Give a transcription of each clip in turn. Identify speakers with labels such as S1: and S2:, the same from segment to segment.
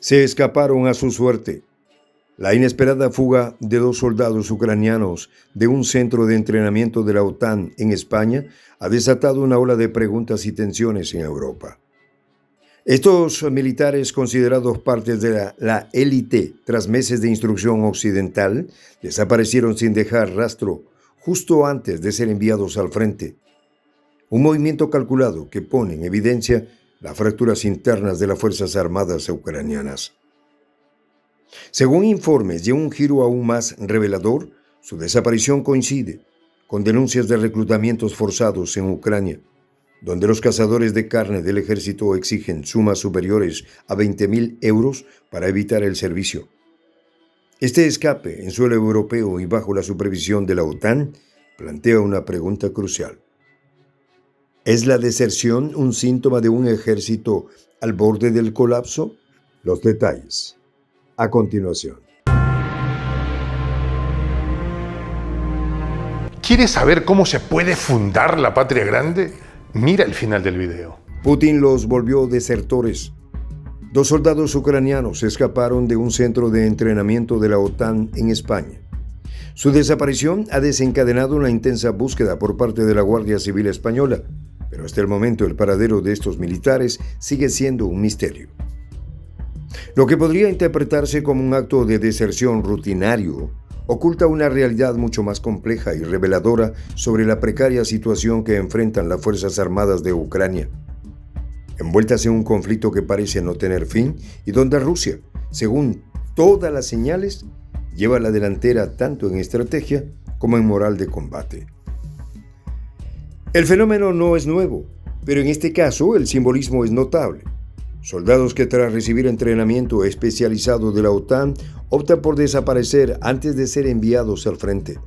S1: Se escaparon a su suerte. La inesperada fuga de 2 soldados ucranianos de un centro de entrenamiento de la OTAN en España ha desatado una ola de preguntas y tensiones en Europa. Estos militares, considerados partes de la élite tras meses de instrucción occidental, desaparecieron sin dejar rastro justo antes de ser enviados al frente. Un movimiento calculado que pone en evidencia las fracturas internas de las Fuerzas Armadas ucranianas. Según informes y un giro aún más revelador, su desaparición coincide con denuncias de reclutamientos forzados en Ucrania, donde los cazadores de carne del ejército exigen sumas superiores a 20.000 euros para evitar el servicio. Este escape en suelo europeo y bajo la supervisión de la OTAN plantea una pregunta crucial. ¿Es la deserción un síntoma de un ejército al borde del colapso? Los detalles a continuación.
S2: ¿Quieres saber cómo se puede fundar la patria grande? Mira el final del video.
S1: Putin los volvió desertores. 2 soldados ucranianos escaparon de un centro de entrenamiento de la OTAN en España. Su desaparición ha desencadenado una intensa búsqueda por parte de la Guardia Civil Española, pero hasta el momento el paradero de estos militares sigue siendo un misterio. Lo que podría interpretarse como un acto de deserción rutinario oculta una realidad mucho más compleja y reveladora sobre la precaria situación que enfrentan las Fuerzas Armadas de Ucrania, envueltas en un conflicto que parece no tener fin y donde Rusia, según todas las señales, lleva la delantera tanto en estrategia como en moral de combate. El fenómeno no es nuevo, pero en este caso el simbolismo es notable. Soldados que tras recibir entrenamiento especializado de la OTAN optan por desaparecer antes de ser enviados al frente.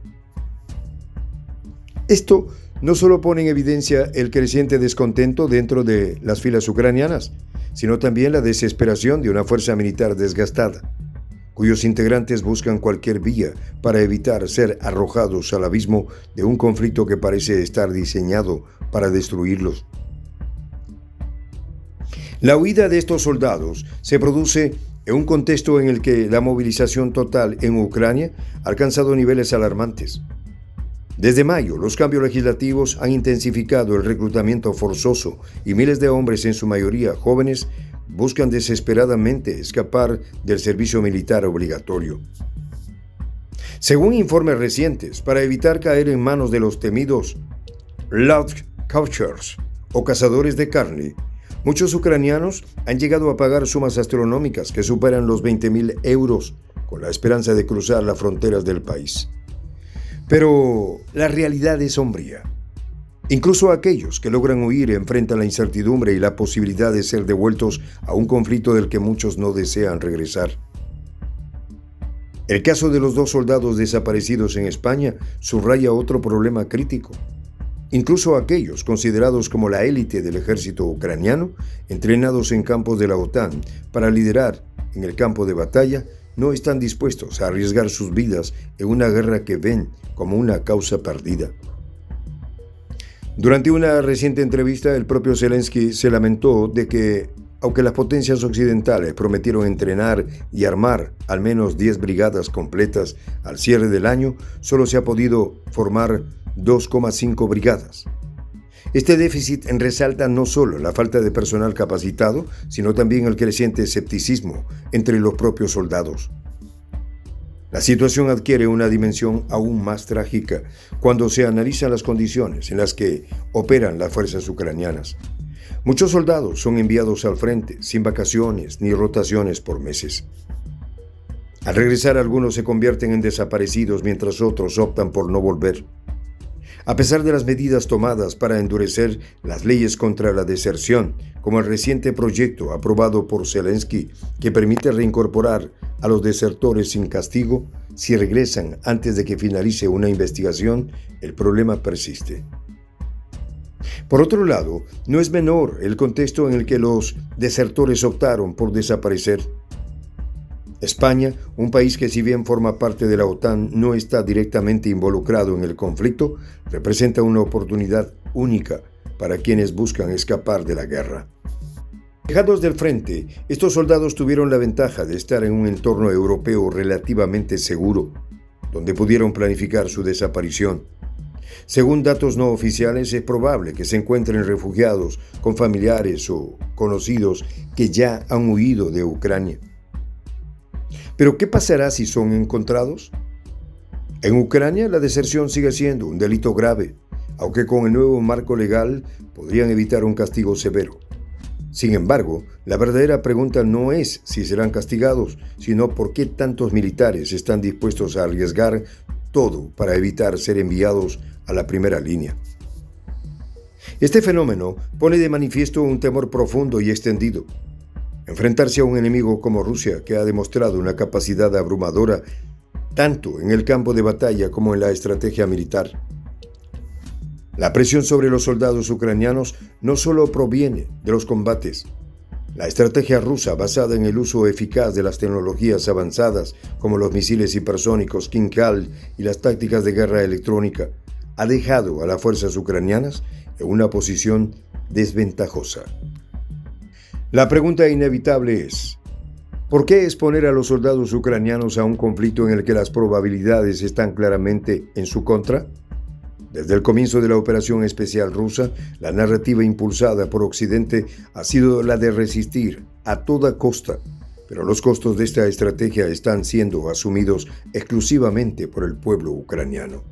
S1: Esto no solo pone en evidencia el creciente descontento dentro de las filas ucranianas, sino también la desesperación de una fuerza militar desgastada, cuyos integrantes buscan cualquier vía para evitar ser arrojados al abismo de un conflicto que parece estar diseñado para destruirlos. La huida de estos soldados se produce en un contexto en el que la movilización total en Ucrania ha alcanzado niveles alarmantes. Desde mayo, los cambios legislativos han intensificado el reclutamiento forzoso y miles de hombres, en su mayoría jóvenes, buscan desesperadamente escapar del servicio militar obligatorio. Según informes recientes, para evitar caer en manos de los temidos Loudcouchers o cazadores de carne, muchos ucranianos han llegado a pagar sumas astronómicas que superan los 20.000 euros con la esperanza de cruzar las fronteras del país. Pero la realidad es sombría. Incluso aquellos que logran huir enfrentan la incertidumbre y la posibilidad de ser devueltos a un conflicto del que muchos no desean regresar. El caso de los 2 soldados desaparecidos en España subraya otro problema crítico. Incluso aquellos considerados como la élite del ejército ucraniano, entrenados en campos de la OTAN para liderar en el campo de batalla, no están dispuestos a arriesgar sus vidas en una guerra que ven como una causa perdida. Durante una reciente entrevista, el propio Zelensky se lamentó de que, aunque las potencias occidentales prometieron entrenar y armar al menos 10 brigadas completas al cierre del año, solo se ha podido formar 2,5 brigadas. Este déficit resalta no solo la falta de personal capacitado, sino también el creciente escepticismo entre los propios soldados. La situación adquiere una dimensión aún más trágica cuando se analizan las condiciones en las que operan las fuerzas ucranianas. Muchos soldados son enviados al frente sin vacaciones ni rotaciones por meses. Al regresar, algunos se convierten en desaparecidos mientras otros optan por no volver. A pesar de las medidas tomadas para endurecer las leyes contra la deserción, como el reciente proyecto aprobado por Zelensky que permite reincorporar a los desertores sin castigo si regresan antes de que finalice una investigación, el problema persiste. Por otro lado, no es menor el contexto en el que los desertores optaron por desaparecer. España, un país que si bien forma parte de la OTAN no está directamente involucrado en el conflicto, representa una oportunidad única para quienes buscan escapar de la guerra. Alejados del frente, estos soldados tuvieron la ventaja de estar en un entorno europeo relativamente seguro, donde pudieron planificar su desaparición. Según datos no oficiales, es probable que se encuentren refugiados con familiares o conocidos que ya han huido de Ucrania. ¿Pero qué pasará si son encontrados? En Ucrania, la deserción sigue siendo un delito grave, aunque con el nuevo marco legal podrían evitar un castigo severo. Sin embargo, la verdadera pregunta no es si serán castigados, sino por qué tantos militares están dispuestos a arriesgar todo para evitar ser enviados a la primera línea. Este fenómeno pone de manifiesto un temor profundo y extendido. Enfrentarse a un enemigo como Rusia, que ha demostrado una capacidad abrumadora tanto en el campo de batalla como en la estrategia militar. La presión sobre los soldados ucranianos no solo proviene de los combates. La estrategia rusa, basada en el uso eficaz de las tecnologías avanzadas como los misiles hipersónicos Kinjal y las tácticas de guerra electrónica, ha dejado a las fuerzas ucranianas en una posición desventajosa. La pregunta inevitable es: ¿por qué exponer a los soldados ucranianos a un conflicto en el que las probabilidades están claramente en su contra? Desde el comienzo de la operación especial rusa, la narrativa impulsada por Occidente ha sido la de resistir a toda costa, pero los costos de esta estrategia están siendo asumidos exclusivamente por el pueblo ucraniano.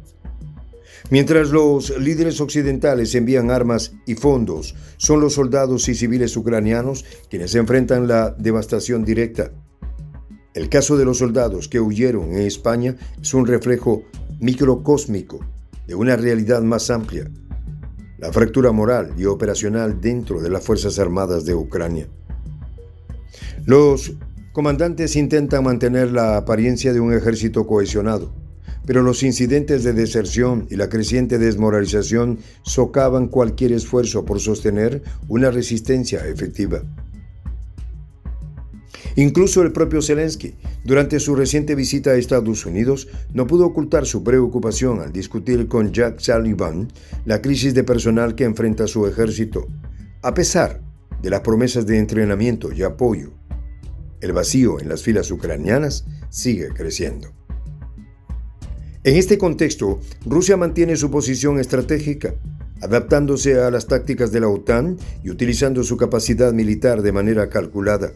S1: Mientras los líderes occidentales envían armas y fondos, son los soldados y civiles ucranianos quienes enfrentan la devastación directa. El caso de los soldados que huyeron en España es un reflejo microcósmico de una realidad más amplia: la fractura moral y operacional dentro de las Fuerzas Armadas de Ucrania. Los comandantes intentan mantener la apariencia de un ejército cohesionado, pero los incidentes de deserción y la creciente desmoralización socavan cualquier esfuerzo por sostener una resistencia efectiva. Incluso el propio Zelensky, durante su reciente visita a Estados Unidos, no pudo ocultar su preocupación al discutir con Jack Sullivan la crisis de personal que enfrenta su ejército, a pesar de las promesas de entrenamiento y apoyo. El vacío en las filas ucranianas sigue creciendo. En este contexto, Rusia mantiene su posición estratégica, adaptándose a las tácticas de la OTAN y utilizando su capacidad militar de manera calculada.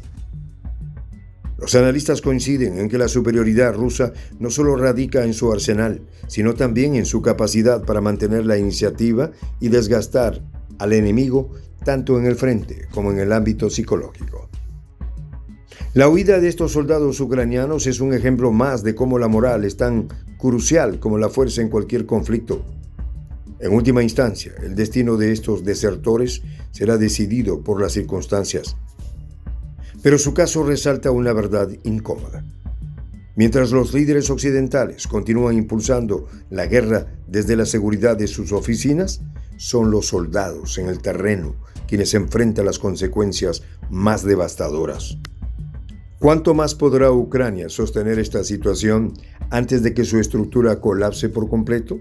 S1: Los analistas coinciden en que la superioridad rusa no solo radica en su arsenal, sino también en su capacidad para mantener la iniciativa y desgastar al enemigo tanto en el frente como en el ámbito psicológico. La huida de estos soldados ucranianos es un ejemplo más de cómo la moral es tan crucial como la fuerza en cualquier conflicto. En última instancia, el destino de estos desertores será decidido por las circunstancias. Pero su caso resalta una verdad incómoda. Mientras los líderes occidentales continúan impulsando la guerra desde la seguridad de sus oficinas, son los soldados en el terreno quienes enfrentan las consecuencias más devastadoras. ¿Cuánto más podrá Ucrania sostener esta situación antes de que su estructura colapse por completo?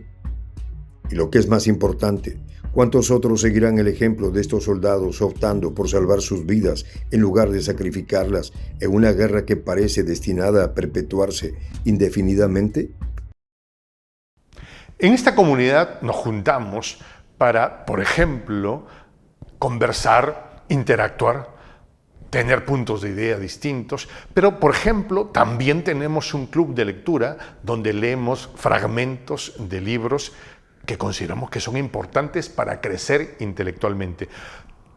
S1: Y lo que es más importante, ¿cuántos otros seguirán el ejemplo de estos soldados optando por salvar sus vidas en lugar de sacrificarlas en una guerra que parece destinada a perpetuarse indefinidamente?
S2: En esta comunidad nos juntamos para, por ejemplo, conversar, interactuar, tener puntos de idea distintos, pero, por ejemplo, también tenemos un club de lectura donde leemos fragmentos de libros que consideramos que son importantes para crecer intelectualmente.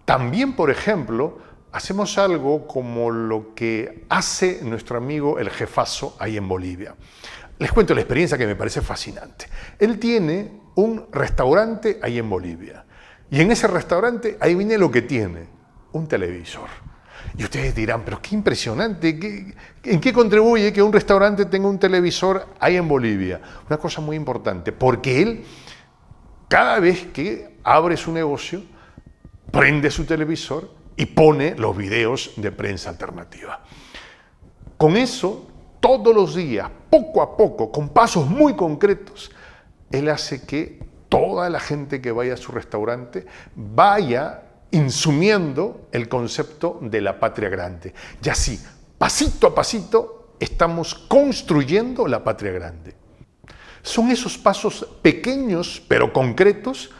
S2: También, por ejemplo, hacemos algo como lo que hace nuestro amigo el jefazo ahí en Bolivia. Les cuento la experiencia que me parece fascinante. Él tiene un restaurante ahí en Bolivia y en ese restaurante, ahí viene lo que tiene, un televisor. Y ustedes dirán, pero qué impresionante, ¿en qué contribuye que un restaurante tenga un televisor ahí en Bolivia? Una cosa muy importante, porque él, cada vez que abre su negocio, prende su televisor y pone los videos de prensa alternativa. Con eso, todos los días, poco a poco, con pasos muy concretos, él hace que toda la gente que vaya a su restaurante vaya insumiendo el concepto de la patria grande. Y así, pasito a pasito, estamos construyendo la patria grande. Son esos pasos pequeños pero concretos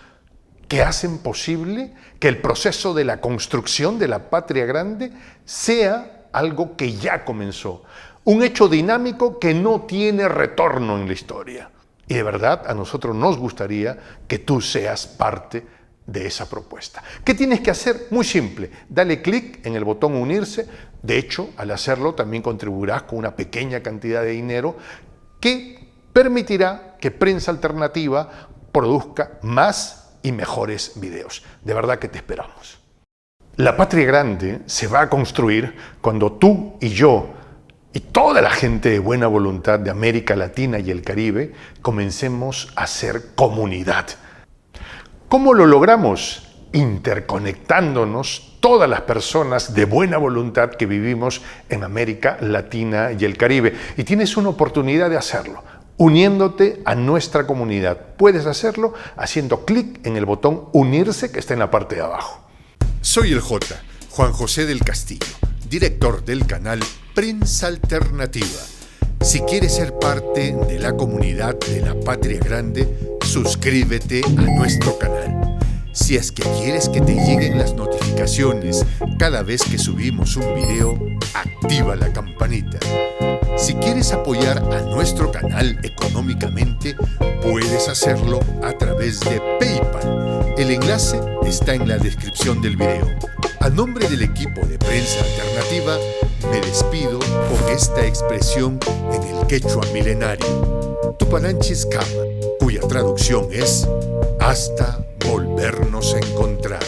S2: que hacen posible que el proceso de la construcción de la patria grande sea algo que ya comenzó. Un hecho dinámico que no tiene retorno en la historia. Y de verdad, a nosotros nos gustaría que tú seas parte de esa propuesta. ¿Qué tienes que hacer? Muy simple. Dale clic en el botón unirse. De hecho, al hacerlo también contribuirás con una pequeña cantidad de dinero que permitirá que Prensa Alternativa produzca más y mejores videos. De verdad que te esperamos. La patria grande se va a construir cuando tú y yo y toda la gente de buena voluntad de América Latina y el Caribe comencemos a ser comunidad. ¿Cómo lo logramos? Interconectándonos todas las personas de buena voluntad que vivimos en América Latina y el Caribe. Y tienes una oportunidad de hacerlo, uniéndote a nuestra comunidad. Puedes hacerlo haciendo clic en el botón unirse que está en la parte de abajo.
S3: Soy el J, Juan José del Castillo, director del canal Prensa Alternativa. Si quieres ser parte de la comunidad de la Patria Grande, suscríbete a nuestro canal. Si es que quieres que te lleguen las notificaciones cada vez que subimos un video, activa la campanita. Si quieres apoyar a nuestro canal económicamente, puedes hacerlo a través de PayPal. El enlace está en la descripción del video. A nombre del equipo de Prensa Alternativa, me despido con esta expresión en el quechua milenario, Tupananchis Kama, cuya traducción es hasta volvernos a encontrar.